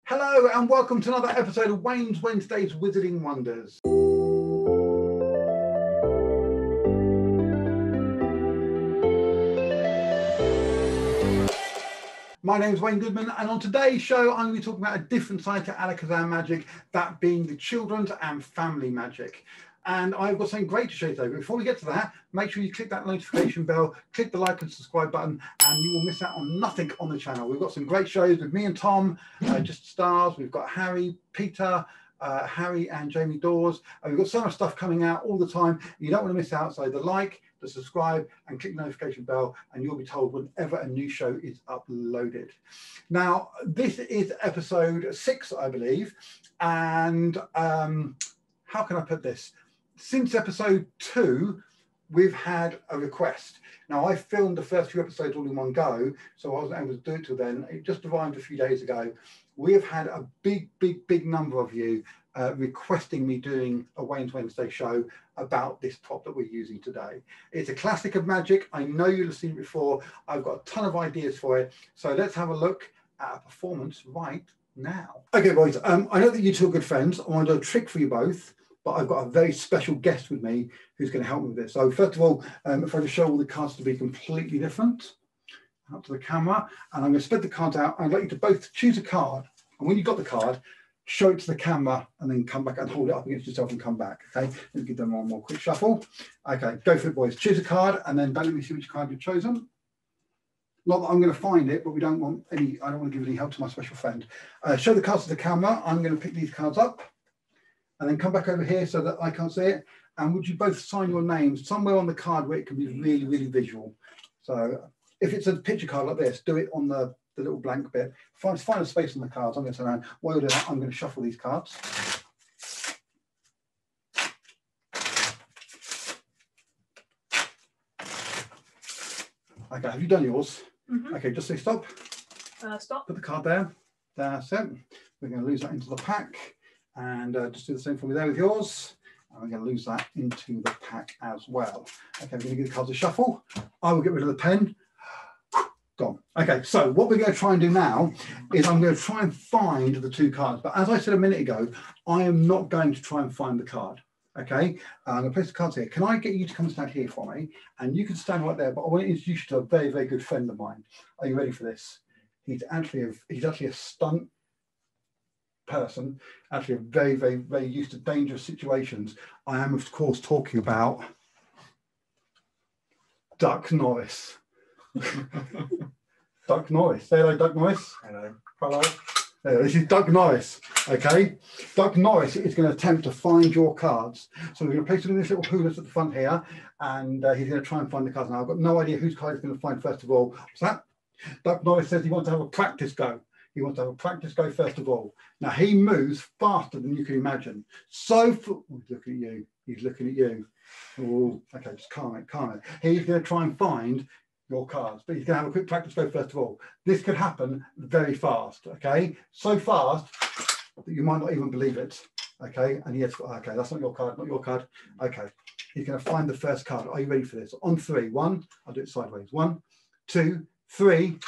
Hello and welcome to another episode of Wayne's Wednesday's Wizarding Wonders. My name's Wayne Goodman, and on today's show I'm going to be talking about a different side to ALAKAZAM magic, that being the children's and family magic. And I've got something great to show you today. But before we get to that, make sure you click that notification bell, click the like and subscribe button, and you will miss out on nothing on the channel. We've got some great shows with me and Tom, just stars. We've got Harry, Peter, Harry and Jamie Dawes. And we've got so much stuff coming out all the time. You don't want to miss out. So the like, the subscribe, and click the notification bell, and you'll be told whenever a new show is uploaded. Now, this is episode 6, I believe. And how can I put this? Since episode 2, we've had a request. Now, I filmed the first few episodes all in one go, so I wasn't able to do it till then. It just arrived a few days ago. We have had a big number of you requesting me doing a Wayne's Wednesday show about this prop that we're using today. It's a classic of magic. I know you'll have seen it before. I've got a ton of ideas for it. So let's have a look at a performance right now. Okay, boys, I know that you two are good friends. I want to do a trick for you both, but I've got a very special guest with me who's going to help me with this. So first of all, if I just show all the cards to be completely different, up to the camera, and I'm going to spread the cards out. I'd like you to both choose a card, and when you've got the card, show it to the camera and then come back and hold it up against yourself and come back, okay? Let's give them one more quick shuffle. Okay, go for it, boys. Choose a card, and then don't let me see which card you've chosen. Not that I'm going to find it, but we don't want any, I don't want to give any help to my special friend. Show the cards to the camera. I'm going to pick these cards up, and then come back over here so that I can't see it. And would you both sign your names somewhere on the card where it can be really visual? So if it's a picture card like this, do it on the little blank bit. Find a space on the cards. I'm going to turn around. While you're doing that, I'm going to shuffle these cards. Okay, have you done yours? Mm-hmm. Okay, just say stop. Stop. Put the card there. That's it. We're going to lose that into the pack. And just do the same for me there with yours. And we're going to lose that into the pack as well. Okay, we're going to give the cards a shuffle. I will get rid of the pen. Gone. Okay, so what we're going to try and do now is I'm going to try and find the two cards. But as I said a minute ago, I am not going to try and find the card. Okay, I'm going to place the cards here. Can I get you to come and stand here for me? And you can stand right there, but I want to introduce you to a very good friend of mine. Are you ready for this? He's actually a stunt person, actually a very used to dangerous situations. I am, of course, talking about Duck Norris. Duck Norris. Say hello, Duck Norris. Hello. Hello. There, this is Duck Norris. Okay. Duck Norris is going to attempt to find your cards. So we're going to place them in this little hula at the front here, and he's going to try and find the cards. Now I've got no idea whose card he's going to find first of all. What's that? Duck Norris says he wants to have a practice go. He wants to have a practice go first of all. Now he moves faster than you can imagine. So look at you. He's looking at you. Oh, okay, just calm it. He's going to try and find your cards, but he's going to have a quick practice go first of all. This could happen very fast, okay? So fast that you might not even believe it, okay? And yes, okay, that's not your card, Okay, he's going to find the first card. Are you ready for this? On 3, 1, I'll do it sideways. 1, 2, 3.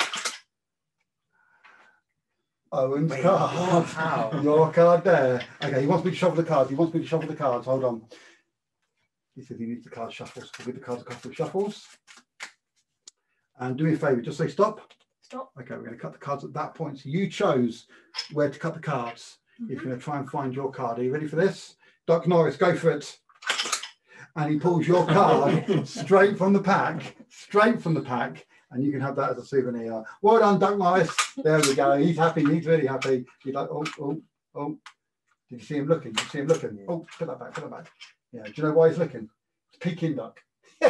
Owen's card. Wow. Your card there. Okay, he wants me to shuffle the cards. Hold on. He says he needs the card shuffles. We'll give the cards a couple of shuffles. And do me a favour, just say stop. Stop. Okay, we're going to cut the cards at that point. So you chose where to cut the cards. Mm-hmm. He's going to try and find your card. Are you ready for this? Duck Norris, go for it. And he pulls your card straight from the pack. And you can have that as a souvenir. Well done, Duck Norris. There we go. He's happy. He's really happy. He's like, oh. Did you see him looking? Yeah. Oh, put that back. Yeah, do you know why he's looking? It's Peking duck.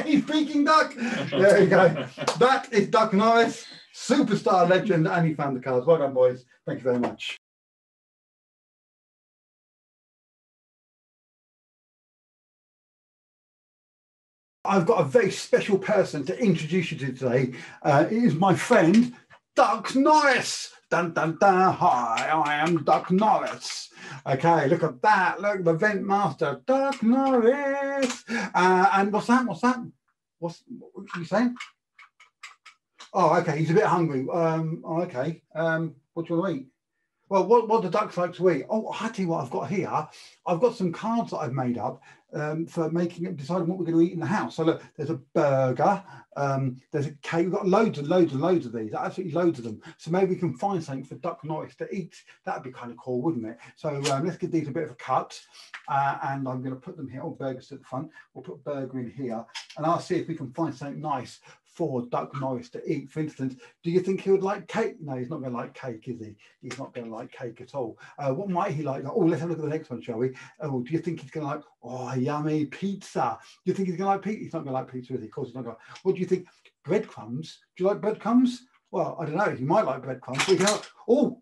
He's Peking duck. There you go. That is Duck Norris, superstar legend, and he found the cards. Well done, boys. Thank you very much. I've got a very special person to introduce you to today. It is my friend, Duck Norris. Dun, dun, dun. Hi, I am Duck Norris. Okay, look at that. Look, the vent master, Duck Norris. And what's that? What are you saying? Oh, okay, he's a bit hungry. Okay. What do you want to eat? Well, what the ducks like to eat? Oh, I tell you what I've got here. I've got some cards that I've made up for deciding what we're going to eat in the house. So look, there's a burger, there's a cake. We've got loads and loads and loads of these, absolutely loads of them. So maybe we can find something for Duck Norris to eat. That'd be kind of cool, wouldn't it? So let's give these a bit of a cut, and I'm going to put them here. Oh, burgers at the front. We'll put burger in here, and I'll see if we can find something nice for Duck Norris to eat. For instance, do you think he would like cake? No, he's not going to like cake, is he? He's not going to like cake at all. What might he like? Oh, let's have a look at the next one, shall we? Oh, do you think he's going to like, oh, yummy pizza? Do you think he's going to like pizza? He's not going to like pizza, is he? Of course he's not going to. What do you think? Breadcrumbs? Do you like breadcrumbs? Well, I don't know. He might like breadcrumbs. We can have, oh,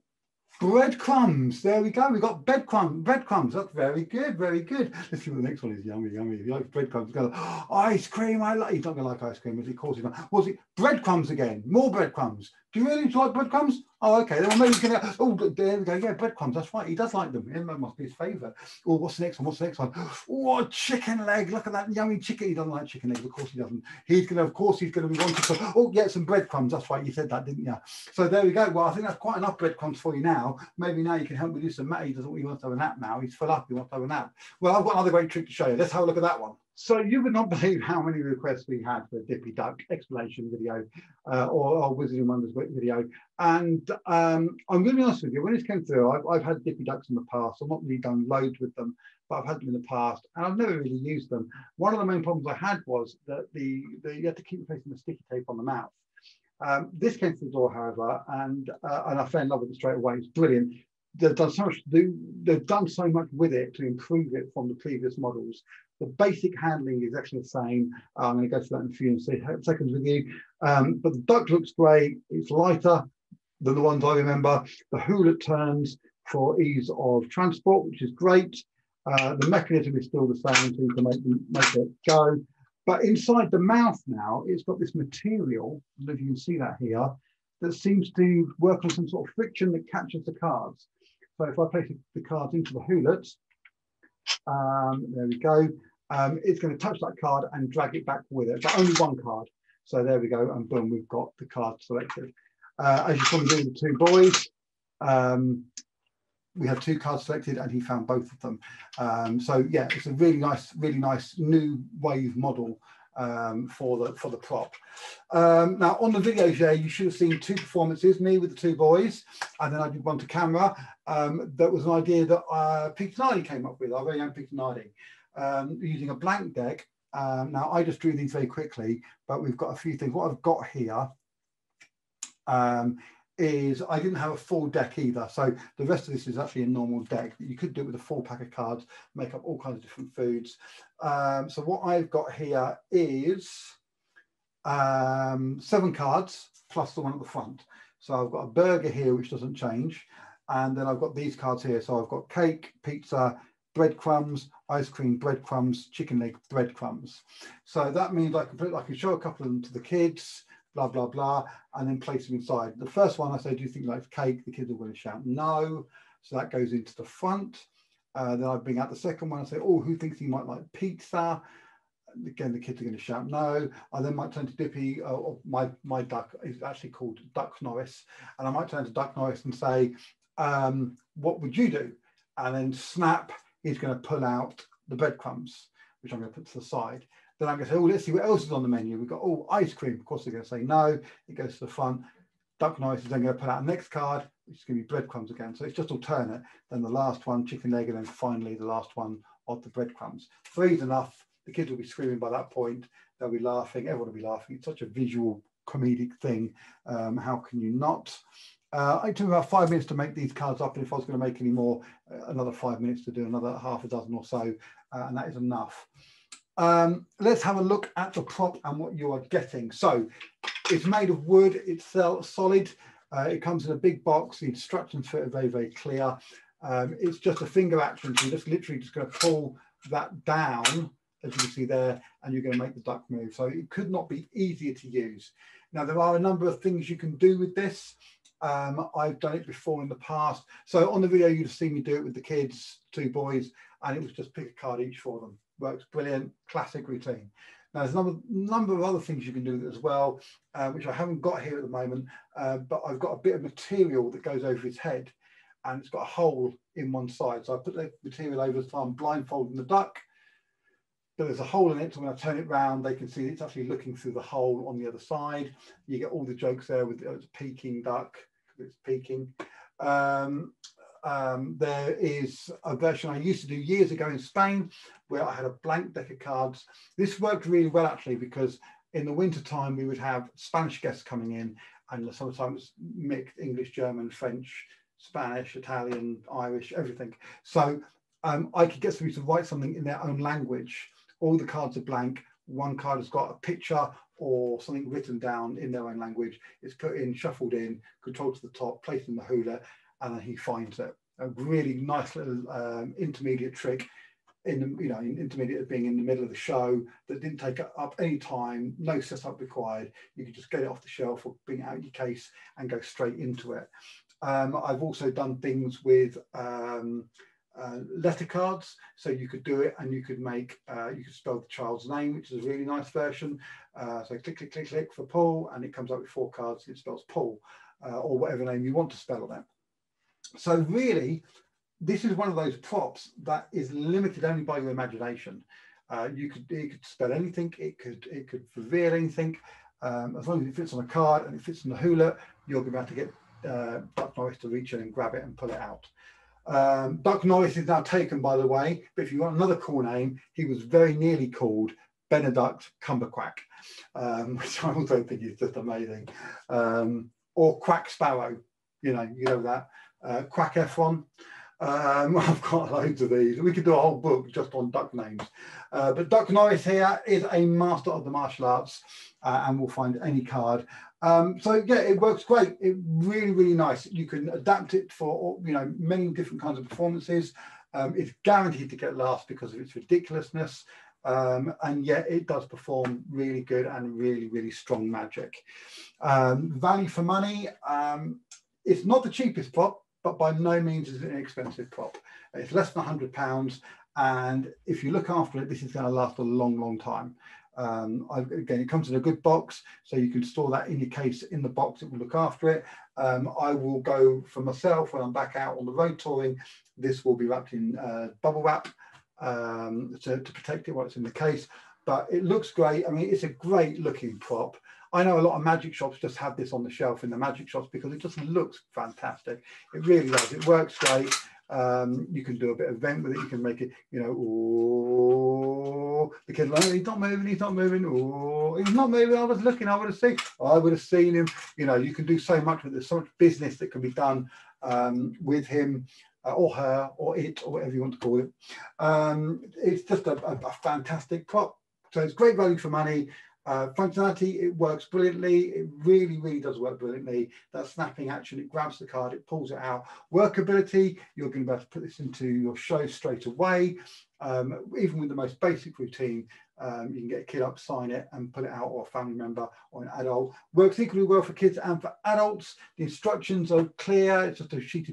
breadcrumbs. There we go. We got breadcrumbs. That's very good. Very good. Let's see what the next one is. Yummy, yummy. If you like breadcrumbs, go, oh, ice cream. I like. He's not going to like ice cream, is he? Of course he's not. What's it? Breadcrumbs again. More breadcrumbs. Do you really like breadcrumbs? Oh, okay. Then maybe he's going to. Oh, there we go. Yeah, breadcrumbs. That's right. He does like them. It must be his favourite. Oh, what's the next one? What's the next one? Oh, chicken leg. Look at that yummy chicken. He doesn't like chicken legs. Of course he doesn't. He's going to. Of course he's going to be wanting to. Oh, yeah, some breadcrumbs. That's right. You said that, didn't you? So there we go. Well, I think that's quite enough breadcrumbs for you now. Maybe now you can help me do some. He doesn't. He wants to have a nap now. He's full up. He wants to have a nap. Well, I've got another great trick to show you. Let's have a look at that one. So you would not believe how many requests we had for a Dippy Duck explanation video or Wizard and Wonders video. And I'm going to be honest with you, when this came through, I've had Dippy Ducks in the past. I've not really done loads with them, but I've had them in the past and I've never really used them. One of the main problems I had was that you had to keep replacing the sticky tape on the mouth. This came through the door, however, and I fell in love with it straight away. It's brilliant. They've done so much they've done so much with it to improve it from the previous models. The basic handling is actually the same. I'm going to go through that in a few seconds with you. But the duck looks great. It's lighter than the ones I remember. The hewlett turns for ease of transport, which is great. The mechanism is still the same, so you can make it go. But inside the mouth now, it's got this material, I don't know if you can see that here, that seems to work on some sort of friction that catches the cards. So if I place the cards into the hewlett, there we go. It's going to touch that card and drag it back with it, but only one card. So there we go, and boom, we've got the card selected. As you probably do with the two boys, we had two cards selected and he found both of them. So yeah, it's a really nice new wave model for the prop. Now on the videos, yeah, you should have seen two performances, me with the two boys, and then I did one to camera. That was an idea that Peter Nardi came up with, our very own Peter Nardi, using a blank deck. Now I just drew these very quickly, but we've got a few things. What I've got here is I didn't have a full deck either. So the rest of this is actually a normal deck. You could do it with a full pack of cards, make up all kinds of different foods. So what I've got here is 7 cards plus the one at the front. So I've got a burger here, which doesn't change. And then I've got these cards here. So I've got cake, pizza, breadcrumbs, ice cream, breadcrumbs, chicken leg, breadcrumbs. So that means I can show a couple of them to the kids, blah, blah, blah, and then place them inside. The first one I say, do you think you like cake? The kids are going to shout no. So that goes into the front. Then I bring out the second one and say, oh, who thinks he might like pizza? Again, the kids are going to shout no. I then might turn to Dippy, my duck is actually called Duck Norris. And I might turn to Duck Norris and say, what would you do? And then snap, he's going to pull out the breadcrumbs, which I'm going to put to the side. Then I'm going to say, oh, let's see what else is on the menu. We've got, oh, ice cream. Of course, they're going to say no. It goes to the front. Duck Norris is then going to put out the next card, which is going to be breadcrumbs again. So it's just alternate. Then the last one, chicken leg, and then finally the last one of the breadcrumbs. 3's enough. The kids will be screaming by that point. They'll be laughing. Everyone will be laughing. It's such a visual comedic thing. How can you not? It took about 5 minutes to make these cards up, and if I was going to make any more, another 5 minutes to do another half a dozen or so, and that is enough. Let's have a look at the prop and what you are getting. So it's made of wood, it's solid, it comes in a big box, the instructions for it are very, very clear. It's just a finger action, so you're just literally just going to pull that down, as you can see there, and you're going to make the duck move. So it could not be easier to use. Now there are a number of things you can do with this. I've done it before in the past. So on the video you've seen me do it with the kids, 2 boys, and it was just pick a card each for them. Works brilliant, classic routine. Now there's a number of other things you can do with it as well, which I haven't got here at the moment, but I've got a bit of material that goes over his head. and it's got a hole in one side. So I put the material over the time, blindfolding the duck, but there's a hole in it, so when I turn it round, they can see it's actually looking through the hole on the other side. You get all the jokes there with it's a peeking duck, it's peeking. There is a version I used to do years ago in Spain where I had a blank deck of cards. This worked really well actually, because in the winter time we would have Spanish guests coming in, and sometimes mixed English, German, French, Spanish, Italian, Irish, everything. So I could get somebody to write something in their own language. All the cards are blank. One card has got a picture or something written down in their own language. It's put in, shuffled in, controlled to the top, placed in the hula, and then he finds it. A really nice little intermediate trick. Intermediate being in the middle of the show, that didn't take up any time, no setup required. You could just get it off the shelf or bring it out your case and go straight into it. I've also done things with letter cards, so you could do it and you could make you could spell the child's name, which is a really nice version. So click click click click for Paul, and it comes up with 4 cards and it spells Paul, or whatever name you want to spell on it. So really, this is one of those props that is limited only by your imagination. It could spell anything, it could reveal anything. As long as it fits on a card and it fits in the hula, you're going to be able to get Duck Norris to reach in and grab it and pull it out. Duck Norris is now taken, by the way, but if you want another cool name, he was very nearly called Benedict Cumberquack, which I also think is just amazing. Or Quack Sparrow, you know that. Quack F1. I've got loads of these. We could do a whole book just on duck names. But Duck Norris here is a master of the martial arts, and will find any card. So yeah, it works great. It really, really nice. You can adapt it for many different kinds of performances. It's guaranteed to get laughs because of its ridiculousness. And yet it does perform really good and really, really strong magic. Value for money. It's not the cheapest prop, but by no means is it an expensive prop. It's less than £100, and if you look after it, this is going to last a long, long time. Again, it comes in a good box, so you can store that in your case in the box. It will look after it. I will go for myself when I'm back out on the road touring. This will be wrapped in bubble wrap to protect it while it's in the case. But it looks great. I mean, it's a great looking prop. I know a lot of magic shops just have this on the shelf in the magic shops because it just looks fantastic. It really does. It works great. You can do a bit of vent with it. You can make it, oh, the kid, he's not moving, he's not moving, oh, he's not moving. I was looking, I would have seen him. You can do so much with it. There's so much business that can be done with him or her or it or whatever you want to call it. It's just a fantastic prop. So it's great value for money. Functionality, it works brilliantly. It really, really does work brilliantly. That snapping action, it grabs the card, it pulls it out. Workability, you're going to be able to put this into your show straight away. Even with the most basic routine, you can get a kid up, sign it and pull it out, or a family member or an adult. Works equally well for kids and for adults. The instructions are clear. It's just a sheet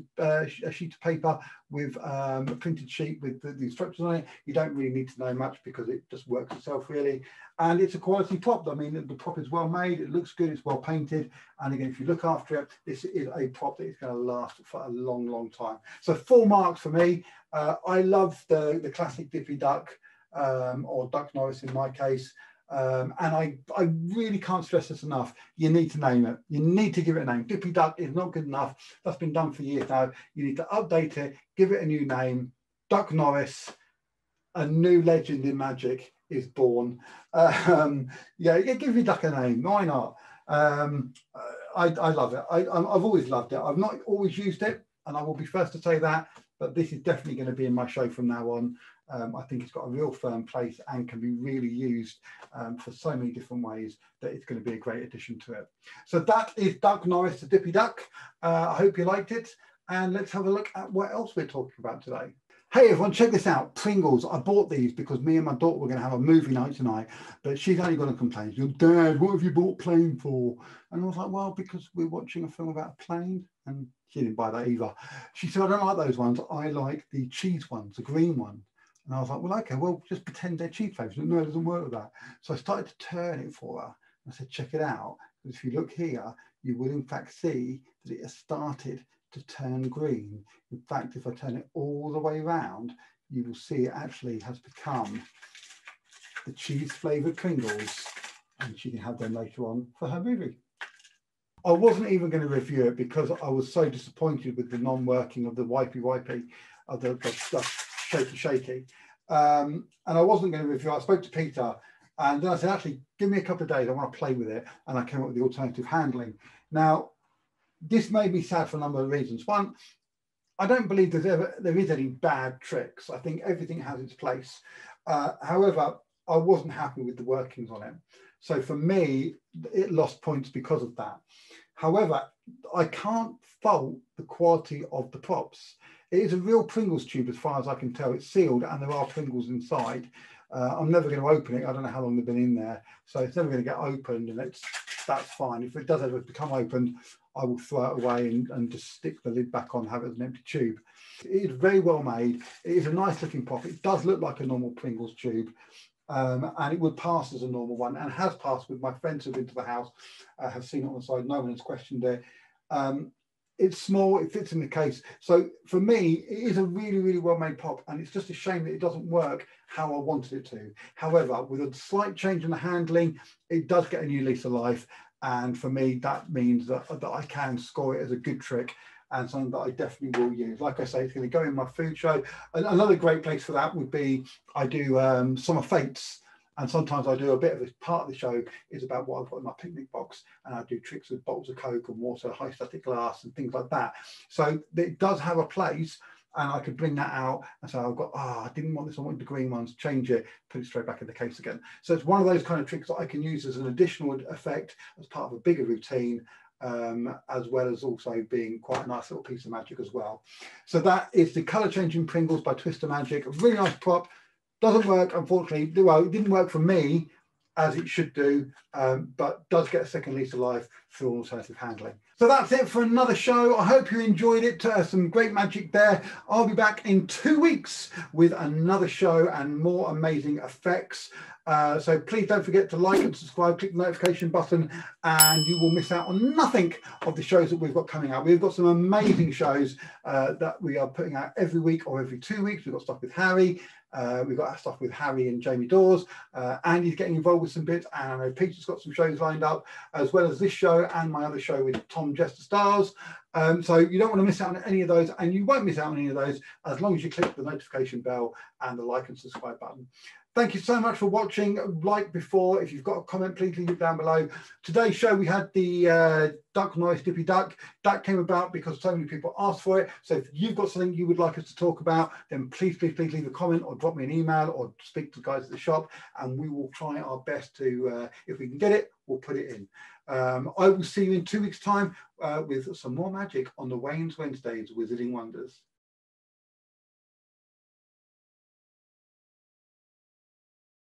of paper with a printed sheet with the instructions on it. You don't really need to know much because it just works itself really. And it's a quality prop. I mean, the prop is well made, it looks good, it's well painted. And again, if you look after it, this is a prop that is going to last for a long, long time. So 4 marks for me. I love the classic Dippy Duck, or Duck Norris in my case. And I really can't stress this enough. You need to name it. You need to give it a name. Dippy Duck is not good enough. That's been done for years now. You need to update it, give it a new name. Duck Norris, a new legend in magic is born. Yeah, give your duck a name. Why not? I love it. I've always loved it. I've not always used it, and I will be first to say that, but this is definitely going to be in my show from now on. I think it's got a real firm place and can be really used for so many different ways that it's going to be a great addition to it. So that is Duck Norris, the Dippy Duck. I hope you liked it, and let's have a look at what else we're talking about today. Hey everyone, check this out. Pringles. I bought these because me and my daughter were going to have a movie night tonight, but she's only going to complain. She's like, Dad, what have you bought plain for? And I was like, well, because we're watching a film about a plane. And she didn't buy that either. She said, I don't like those ones. I like the cheese ones, the green one. And I was like, well, okay, well, just pretend they're cheese flavours. No, it doesn't work with that. So I started to turn it for her. I said, check it out. Because if you look here, you will in fact see that it has started to turn green. In fact, if I turn it all the way around, you will see it actually has become the cheese flavoured Pringles, and she can have them later on for her movie. I wasn't even going to review it because I was so disappointed with the non-working of the wipey of the shaky. And I wasn't going to review it. I spoke to Peter and then I said, actually, give me a couple of days. I want to play with it. And I came up with the alternative handling. Now, this made me sad for a number of reasons. One, I don't believe there is any bad tricks. I think everything has its place. However, I wasn't happy with the workings on it. So for me, it lost points because of that. However, I can't fault the quality of the props. It is a real Pringles tube as far as I can tell. It's sealed and there are Pringles inside. I'm never going to open it. I don't know how long they've been in there. So it's never going to get opened, and that's fine. If it does ever become opened, I will throw it away and just stick the lid back on, have it as an empty tube. It is very well made. It is a nice looking pop. It does look like a normal Pringles tube. And it would pass as a normal one, and has passed with my friends who've been to the house, have seen it on the side. No one has questioned it. It's small, it fits in the case. So for me, it is a really, really well made pop, and it's just a shame that it doesn't work how I wanted it to. However, with a slight change in the handling, it does get a new lease of life. And for me, that means that I can score it as a good trick and something that I definitely will use. Like I say, it's going to go in my food show. Another great place for that would be, I do summer fates, and sometimes I do a bit of a part of the show is about what I've got in my picnic box, and I do tricks with bottles of Coke and water, high static glass and things like that. So it does have a place, and I could bring that out and say, I've got, I didn't want this, I wanted the green ones, change it, put it straight back in the case again. So it's one of those kind of tricks that I can use as an additional effect as part of a bigger routine, as well as also being quite a nice little piece of magic as well. So that is the colour changing Pringles by Twister Magic. A really nice prop. Doesn't work, unfortunately. Well, it didn't work for me as it should do, but does get a second lease of life through alternative handling. So that's it for another show. I hope you enjoyed it. Some great magic there. I'll be back in 2 weeks with another show and more amazing effects. So please don't forget to like and subscribe, click the notification button, and you will miss out on nothing of the shows that we've got coming out. We've got some amazing shows that we are putting out every week or every 2 weeks. We've got stuff with Harry. We've got our stuff with Harry and Jamie Dawes. Andy's getting involved with some bits, and I know Peter's got some shows lined up, as well as this show and my other show with Tom Jester Stars. So you don't want to miss out on any of those, and you won't miss out on any of those as long as you click the notification bell and the like and subscribe button. Thank you so much for watching. Like before, if you've got a comment, please leave it down below. Today's show, we had the duck noise, Dippy Duck. That came about because so many people asked for it. So if you've got something you would like us to talk about, then please leave a comment or drop me an email or speak to the guys at the shop, and we will try our best to, if we can get it, we'll put it in. I will see you in 2 weeks' time with some more magic on the Wayne's Wednesdays Wizarding Wonders.